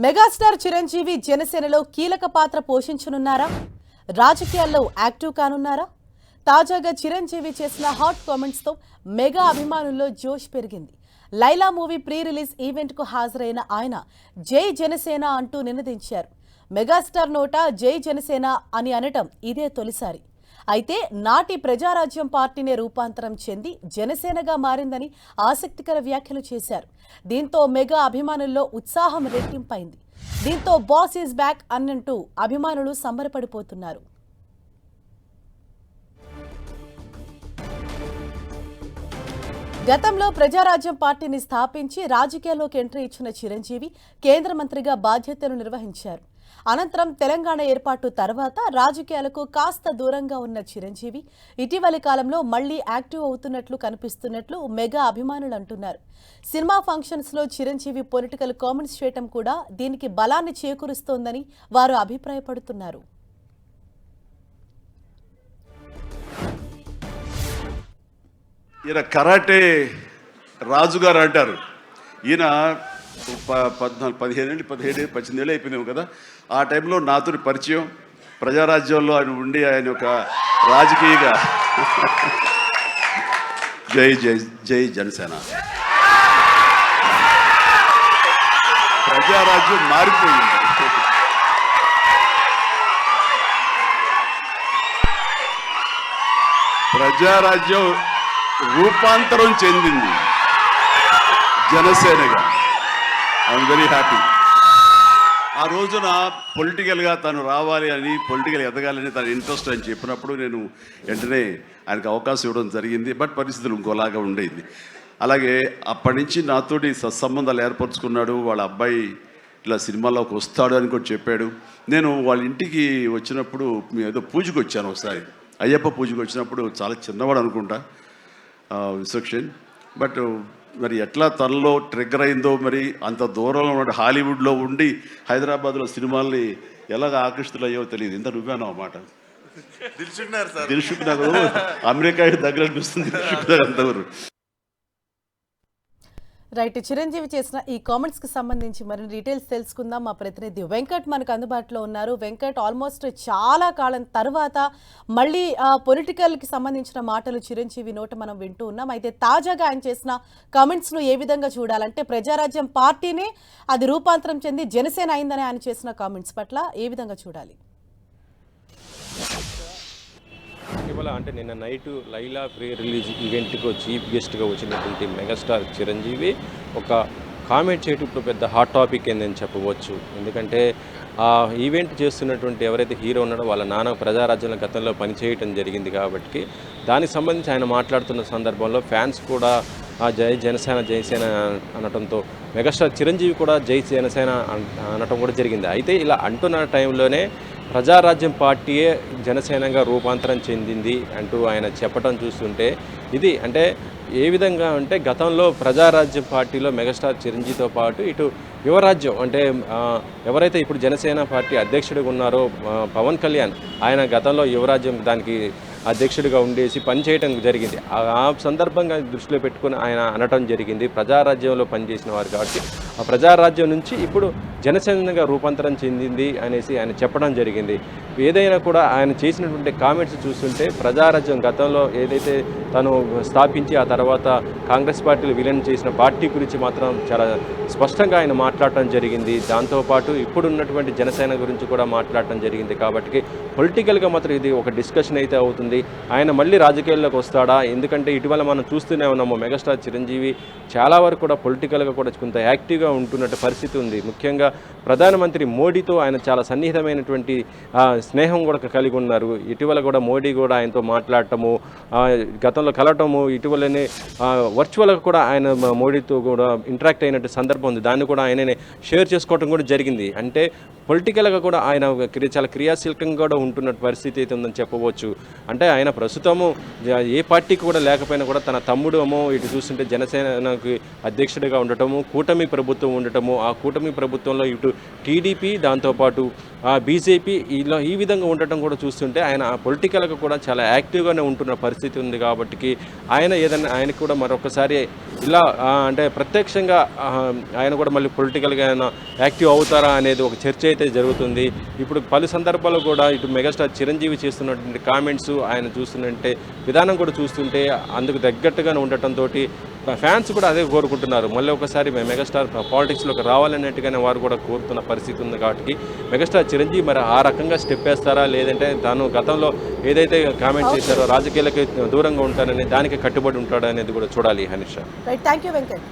Megastar Chiranjeevi జనసేనలో కీలక పాత్ర పోషించనున్నారా? రాజకీయాల్లో యాక్టివ్ కానున్నారా? తాజాగా చిరంజీవి చేసిన హాట్ కామెంట్స్ తో మెగా అభిమానుల్లో జోష్ పెరిగింది. Laila movie pre release event కు హాజరైన ఆయన జై జనసేన అంటూ నినదించారు. మెగాస్టార్ నోట జై జనసేన అని అనటం ఇదే తొలిసారి. అయితే నాటి ప్రజారాజ్యం పార్టీనే రూపాంతరం చెంది జనసేనగా మారిందని ఆసక్తికర వ్యాఖ్యలు చేశారు. దీంతో మెగా అభిమానుల్లో ఉత్సాహం రెట్టింపైంది. దీంతో బాస్ ఈజ్ బ్యాక్ అన్నట్టు అభిమానులు సంబరపడిపోతున్నారు. గతంలో ప్రజారాజ్యం పార్టీని స్థాపించి రాజకీయాల్లోకి ఎంట్రీ ఇచ్చిన చిరంజీవి కేంద్ర మంత్రిగా బాధ్యతలు నిర్వహించారు. అనంతరం తెలంగాణ ఏర్పాటు తర్వాత రాజకీయాలకు కాస్త దూరంగా ఉన్న చిరంజీవి ఇటీవలి కాలంలో మళ్లీ యాక్టివ్ అవుతున్నట్లు కనిపిస్తున్నట్లు మెగా అభిమానులు అంటున్నారు. సినిమా ఫంక్షన్స్ లో చిరంజీవి పొలిటికల్ కామెంట్స్ చేయడం కూడా దీనికి బలాన్ని చేకూరుస్తోందని వారు అభిప్రాయపడుతున్నారు. ఈయన కరాటే రాజుగారు అంటారు. ఈయన 17 ఏళ్ళు అయిపోయినాము కదా. ఆ టైంలో నాతో పరిచయం, ప్రజారాజ్యంలో ఆయన ఉండి ఆయన ఒక రాజకీయగా జై జై జై జనసేన, ప్రజారాజ్యం మారిపోయింది. ప్రజారాజ్యం రూపాంతరం చెందింది జనసేనగా. I'm very happy. ఆ రోజున పొలిటికల్గా తను రావాలి అని, పొలిటికల్ ఎదగాలని తన ఇంట్రెస్ట్ అని చెప్పినప్పుడు నేను వెంటనే ఆయనకు అవకాశం ఇవ్వడం జరిగింది. బట్ పరిస్థితులు ఇంకోలాగా ఉండేది. అలాగే అప్పటి నుంచి నాతోటి సత్సంబంధాలు ఏర్పరచుకున్నాడు. వాళ్ళ అబ్బాయి ఇట్లా సినిమాలోకి వస్తాడు అని కూడా చెప్పాడు. నేను వాళ్ళ ఇంటికి వచ్చినప్పుడు ఏదో పూజకు వచ్చాను ఒకసారి, అయ్యప్ప పూజకు వచ్చినప్పుడు. చాలా చిన్నవాడు అనుకుంటా విసక్షన్. బట్ మరి ఎట్లా తనలో ట్రిగ్గర్ అయిందో, మరి అంత దూరంలో ఉన్న హాలీవుడ్లో ఉండి హైదరాబాద్లో సినిమాల్ని ఎలాగ ఆకర్షితులయ్యో తెలియదు. ఇంత నువ్వేనా మాట దిల్షుక్ నగర్, అమెరికా దగ్గర అనిపిస్తుంది దిల్షుక్ నగర్ అంతవరకు. రైట్, చిరంజీవి చేసిన ఈ కామెంట్స్ కి సంబంధించి మరిన్ని డీటెయిల్స్ తెలుసుకుందాం. మా ప్రతినిధి వెంకట్ మనకు అందుబాటులో ఉన్నారు. వెంకట్, ఆల్మోస్ట్ చాలా కాలం తర్వాత మళ్ళీ పొలిటికల్ కి సంబంధించిన మాటలు చిరంజీవి నోట మనం వింటూ ఉన్నాం. అయితే తాజాగా ఆయన చేసిన కామెంట్స్ ను ఏ విధంగా చూడాలంటే, ప్రజారాజ్యం పార్టీనే అది రూపాంతరం చెంది జనసేన అయిందని ఆయన చేసిన కామెంట్స్ పట్ల ఏ విధంగా చూడాలి? ఇటీవల అంటే నిన్న నైట్ లైలా ప్రీ రిలీజ్ ఈవెంట్కు చీఫ్ గెస్ట్గా వచ్చినటువంటి మెగాస్టార్ చిరంజీవి ఒక కామెంట్ చేయటం ఇప్పుడు పెద్ద హాట్ టాపిక్ ఏందని చెప్పవచ్చు. ఎందుకంటే ఆ ఈవెంట్ చేస్తున్నటువంటి ఎవరైతే హీరో ఉన్నాడో వాళ్ళ నాన్న ప్రజారాజ్యంలో గతంలో పనిచేయటం జరిగింది కాబట్టి దానికి సంబంధించి ఆయన మాట్లాడుతున్న సందర్భంలో ఫ్యాన్స్ కూడా జై జనసేన జనసేన అనటంతో మెగాస్టార్ చిరంజీవి కూడా జై జనసేన అనటం కూడా జరిగింది. అయితే ఇలా అంటున్న టైంలోనే ప్రజారాజ్యం పార్టీయే జనసేనగా రూపాంతరం చెందింది అంటూ ఆయన చెప్పడం చూస్తుంటే, ఇది అంటే ఏ విధంగా అంటే గతంలో ప్రజారాజ్యం పార్టీలో మెగాస్టార్ చిరంజీవితో పాటు ఇటు యువరాజ్యం అంటే ఎవరైతే ఇప్పుడు జనసేన పార్టీ అధ్యక్షుడిగా ఉన్నారో పవన్ కళ్యాణ్, ఆయన గతంలో యువరాజ్యం దానికి అధ్యక్షుడిగా ఉండేసి పనిచేయడం జరిగింది. ఆ సందర్భంగా దృష్టిలో పెట్టుకుని ఆయన అనటం జరిగింది. ప్రజారాజ్యంలో పనిచేసిన వారు కాబట్టి ఆ ప్రజారాజ్యం నుంచి ఇప్పుడు జనసేనగా రూపాంతరం చెందింది అనేసి ఆయన చెప్పడం జరిగింది. ఏదైనా కూడా ఆయన చేసినటువంటి కామెంట్స్ చూస్తుంటే ప్రజారాజ్యం గతంలో ఏదైతే తను స్థాపించి ఆ తర్వాత కాంగ్రెస్ పార్టీలు విలీనం చేసిన పార్టీ గురించి మాత్రం చాలా స్పష్టంగా ఆయన మాట్లాడటం జరిగింది. దాంతోపాటు ఇప్పుడున్నటువంటి జనసేన గురించి కూడా మాట్లాడటం జరిగింది. కాబట్టి పొలిటికల్గా మాత్రం ఇది ఒక డిస్కషన్ అయితే అవుతుంది. ఆయన మళ్ళీ రాజకీయాల్లోకి వస్తాడా? ఎందుకంటే ఇటీవల మనం చూస్తూనే ఉన్నాము మెగాస్టార్ చిరంజీవి చాలా వరకు కూడా పొలిటికల్గా కూడా కొంత యాక్టివ్గా ఉంటున్నట్టు పరిస్థితి ఉంది. ముఖ్యంగా ప్రధానమంత్రి మోడీతో ఆయన చాలా సన్నిహితమైనటువంటి స్నేహం కూడా కలిగి ఉన్నారు. ఇటీవల కూడా మోడీ కూడా ఆయనతో మాట్లాడటము, గతంలో కలవటము, ఇటీవలనే వర్చువల్గా కూడా ఆయన మోడీతో కూడా ఇంటరాక్ట్ అయినట్టు సందర్భం ఉంది. దాన్ని కూడా ఆయననే షేర్ చేసుకోవటం కూడా జరిగింది. అంటే పొలిటికల్గా కూడా ఆయన చాలా క్రియాశీలకంగా కూడా ఉంటున్న పరిస్థితి అయితే ఉందని చెప్పవచ్చు. అంటే ఆయన ప్రస్తుతము ఏ పార్టీకి కూడా లేకపోయినా కూడా తన తమ్ముడు ఇటు చూస్తుంటే జనసేనకి అధ్యక్షుడిగా ఉండటము, కూటమి ప్రభుత్వం ప్రభుత్వం ఉండటము, ఆ కూటమి ప్రభుత్వంలో ఇటు టీడీపీ దాంతోపాటు బీజేపీ ఇలా ఈ విధంగా ఉండటం కూడా చూస్తుంటే ఆయన పొలిటికల్గా కూడా చాలా యాక్టివ్గానే ఉంటున్న పరిస్థితి ఉంది. కాబట్టి ఆయనకు కూడా మరొకసారి ఇలా అంటే ప్రత్యక్షంగా ఆయన కూడా మళ్ళీ పొలిటికల్గా ఆయన యాక్టివ్ అవుతారా అనేది ఒక చర్చ అయితే జరుగుతుంది. ఇప్పుడు పలు సందర్భాల్లో కూడా ఇటు మెగాస్టార్ చిరంజీవి చేస్తున్నటువంటి కామెంట్స్, ఆయన చూస్తున్నట్టే విధానం కూడా చూస్తుంటే అందుకు తగ్గట్టుగానే ఉండటంతో ఫ్యాన్స్ కూడా అదే కోరుకుంటున్నారు. మళ్ళీ ఒకసారి మెగాస్టార్ పాలిటిక్స్లోకి రావాలన్నట్టుగానే వారు కూడా కోరుతున్న పరిస్థితి ఉంది. కాబట్టి మెగాస్టార్ చిరంజీవి మరి ఆ రకంగా స్టెప్ వేస్తారా, లేదంటే తాను గతంలో ఏదైతే కామెంట్ చేశారో రాజకీయాలకి దూరంగా ఉంటారని దానికి కట్టుబడి ఉంటాడనేది కూడా చూడాలి. Hanisha, thank you Venkat.